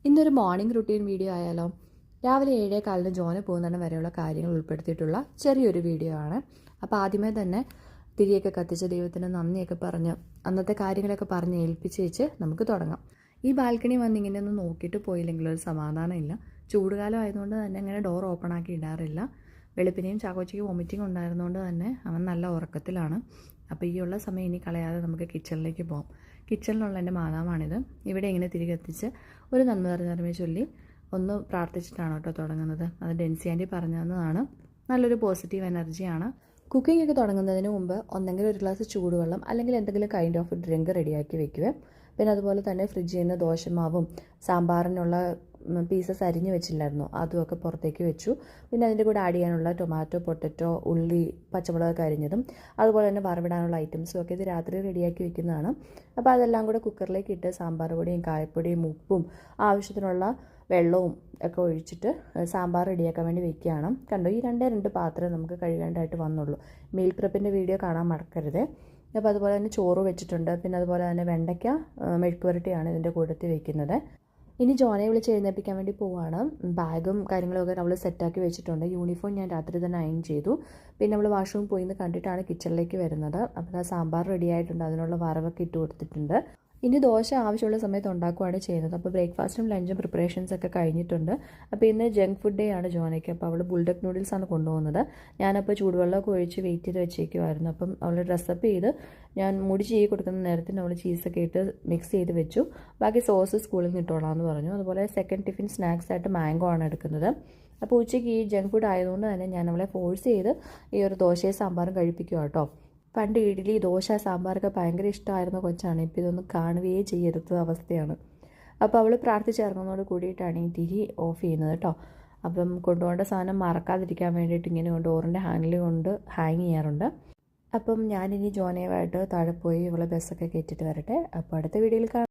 ഇന്നൊരു morning routine video ആയാലോ? രാവിലെ 7:15 ജോന് പോകുന്നതിന് വരെയുള്ള കാര്യങ്ങൾ ഉൾപ്പെടുത്തിയിട്ടുള്ള ചെറിയൊരു വീഡിയോ ആണ്. അപ്പോൾ ആദ്യമേ തന്നെ തിരിയൊക്കെ കത്തിച്ച് ദൈവത്തിന് നന്ദിയൊക്കെ പറഞ്ഞ് അന്നത്തെ കാര്യങ്ങളൊക്കെ പറഞ്ഞ് ഏൽപ്പിച്ച് വെച്ച് നമുക്ക് തുടങ്ങാം. ഈ ബാൽക്കണി വന്ന് ഇങ്ങനെ ഒന്ന് നോക്കിയിട്ട് പോയില്ലെങ്കിൽ ഒരു സമാധാനമില്ല. ചൂടുകാലം ആയതുകൊണ്ട് തന്നെ അങ്ങനെ ഡോർ ഓപ്പൺ ആക്കി ഇടാറില്ല. വെളുപ്പിനെയും ചാക്കോച്ചിക്ക് വോമിറ്റിംഗ് ഉണ്ടായിരുന്നുകൊണ്ട് തന്നെ അവൻ നല്ല ഉറക്കത്തിലാണ്. അപ്പോൾ ഈ ഉള്ള സമയം ഇനി കളയാതെ നമുക്ക് കിച്ചണിലേക്ക് പോകാം. കിച്ചണിലുള്ള എൻ്റെ മാതാവാണിത്. ഇവിടെ ഇങ്ങനെ തിരികെത്തിച്ച് ഒരു നന്മ നിറഞ്ഞ ചൊല്ലി ഒന്ന് പ്രാർത്ഥിച്ചിട്ടാണ് കേട്ടോ തുടങ്ങുന്നത്. അത് ഡെൻസി ആൻറ്റി പറഞ്ഞു തന്നതാണ്. നല്ലൊരു പോസിറ്റീവ് എനർജിയാണ്. കുക്കിംഗ് ഒക്കെ തുടങ്ങുന്നതിന് മുമ്പ് ഒന്നെങ്കിൽ ഒരു ഗ്ലാസ് ചൂടുവെള്ളം അല്ലെങ്കിൽ എന്തെങ്കിലും കൈൻഡ് ഓഫ് ഡ്രിങ്ക് റെഡിയാക്കി വെക്കുക. പിന്നെ അതുപോലെ തന്നെ ഫ്രിഡ്ജിൽ നിന്ന് ദോശമാവും സാമ്പാറിനുള്ള പീസസ് അരിഞ്ഞ് വെച്ചില്ലായിരുന്നു, അതുമൊക്കെ പുറത്തേക്ക് വെച്ചു. പിന്നെ അതിൻ്റെ കൂടെ ആഡ് ചെയ്യാനുള്ള ടൊമാറ്റോ, പൊട്ടറ്റോ, ഉള്ളി, പച്ചമുളകൊക്കെ അരിഞ്ഞതും അതുപോലെ തന്നെ വറവിടാനുള്ള ഐറ്റംസും ഒക്കെ ഇത് രാത്രി റെഡിയാക്കി വെക്കുന്നതാണ്. അപ്പോൾ അതെല്ലാം കൂടെ കുക്കറിലേക്ക് ഇട്ട് സാമ്പാർ പൊടിയും കായപ്പൊടിയും ഉപ്പും ആവശ്യത്തിനുള്ള വെള്ളവും ഒക്കെ ഒഴിച്ചിട്ട് സാമ്പാർ റെഡിയാക്കാൻ വേണ്ടി വെക്കുകയാണ്. കണ്ടോ, ഈ രണ്ട് പാത്രം നമുക്ക് കഴുകേണ്ടതായിട്ട് വന്നുള്ളൂ. മീൽ പ്രെപ്പിൻ്റെ വീഡിയോ കാണാൻ മറക്കരുത്. അപ്പോൾ അതുപോലെ തന്നെ ചോറ് വെച്ചിട്ടുണ്ട്. പിന്നെ അതുപോലെ തന്നെ വെണ്ടയ്ക്ക മെഴുക്ക് പുരട്ടിയാണ് ഇതിൻ്റെ കൂട്ടത്തിൽ വെക്കുന്നത്. ഇനി ജോനെ വിളിച്ച് എഴുന്നേൽപ്പിക്കാൻ വേണ്ടി പോവുകയാണ്. ബാഗും കാര്യങ്ങളൊക്കെ നമ്മൾ സെറ്റാക്കി വെച്ചിട്ടുണ്ട്. യൂണിഫോം ഞാൻ രാത്രി തന്നെ അയൺ ചെയ്തു. പിന്നെ നമ്മൾ വാഷ്റൂം പോയി എന്ന് കണ്ടിട്ടാണ് കിച്ചണിലേക്ക് വരുന്നത്. അപ്പോൾ ആ സാമ്പാർ റെഡി ആയിട്ടുണ്ട്, അതിനുള്ള വറവൊക്കെ ഇട്ട് കൊടുത്തിട്ടുണ്ട്. ഇനി ദോശ ആവശ്യമുള്ള സമയത്ത് ഉണ്ടാക്കുകയാണ് ചെയ്യുന്നത്. അപ്പോൾ ബ്രേക്ക്ഫാസ്റ്റും ലഞ്ചും പ്രിപ്പറേഷൻസ് ഒക്കെ കഴിഞ്ഞിട്ടുണ്ട്. അപ്പോൾ ഇന്ന് ജങ്ക് ഫുഡ് ഡേ ആണ് ജോനയ്ക്ക്. അപ്പോൾ അവൾ ബുൾഡക് നൂഡിൽസാണ് കൊണ്ടുപോകുന്നത്. ഞാനപ്പോൾ ചൂടുവെള്ളമൊക്കെ ഒഴിച്ച് വെയിറ്റ് ചെയ്ത് വെച്ചേക്കുമായിരുന്നു. അപ്പം അവൾ ഡ്രസ്സപ്പ് ചെയ്ത് ഞാൻ മുടി ചെയ്ത് കൊടുക്കുന്ന നേരത്തിന് അവൾ ചീസൊക്കെ ഇട്ട് മിക്സ് ചെയ്ത് വെച്ചു. ബാക്കി സോസ് സ്കൂളിൽ നിന്ന് ഇട്ടോളാമെന്ന് പറഞ്ഞു. അതുപോലെ സെക്കൻഡ് ടിഫിൻ സ്നാക്സ് ആയിട്ട് മാംഗോ ആണ് എടുക്കുന്നത്. അപ്പോൾ ഉച്ചയ്ക്ക് ഈ ജങ്ക് ഫുഡ് ആയതുകൊണ്ട് തന്നെ ഞാൻ അവളെ ഫോഴ്സ് ചെയ്ത് ഈ ഒരു ദോശയും സാമ്പാറും കഴിപ്പിക്കുക കേട്ടോ. പണ്ട് ഇഡ്ഡലി, ദോശ, സാമ്പാറൊക്കെ ഭയങ്കര ഇഷ്ടമായിരുന്ന കൊച്ചാണ്. ഇപ്പോൾ ഇതൊന്നും കാണുകയേ ചെയ്യരുത് അവസ്ഥയാണ്. അപ്പോൾ അവൾ പ്രാർത്ഥിച്ചിറങ്ങുന്നതോട് കൂടിയിട്ടാണ് ഈ തിരി ഓഫ് ചെയ്യുന്നത് കേട്ടോ. അപ്പം കൊണ്ടുപോകേണ്ട സാധനം മറക്കാതിരിക്കാൻ വേണ്ടിയിട്ട് ഇങ്ങനെ ഡോറിൻ്റെ ഹാൻഡിൽ കൊണ്ട് ഹാങ് ചെയ്യാറുണ്ട്. അപ്പം ഞാനിനി ജോനയുമായിട്ട് താഴെ പോയി ഇവളെ ബസ്സൊക്കെ കയറ്റിയിട്ട് വരട്ടെ. അപ്പോൾ അടുത്ത വീഡിയോയിൽ കാണാം.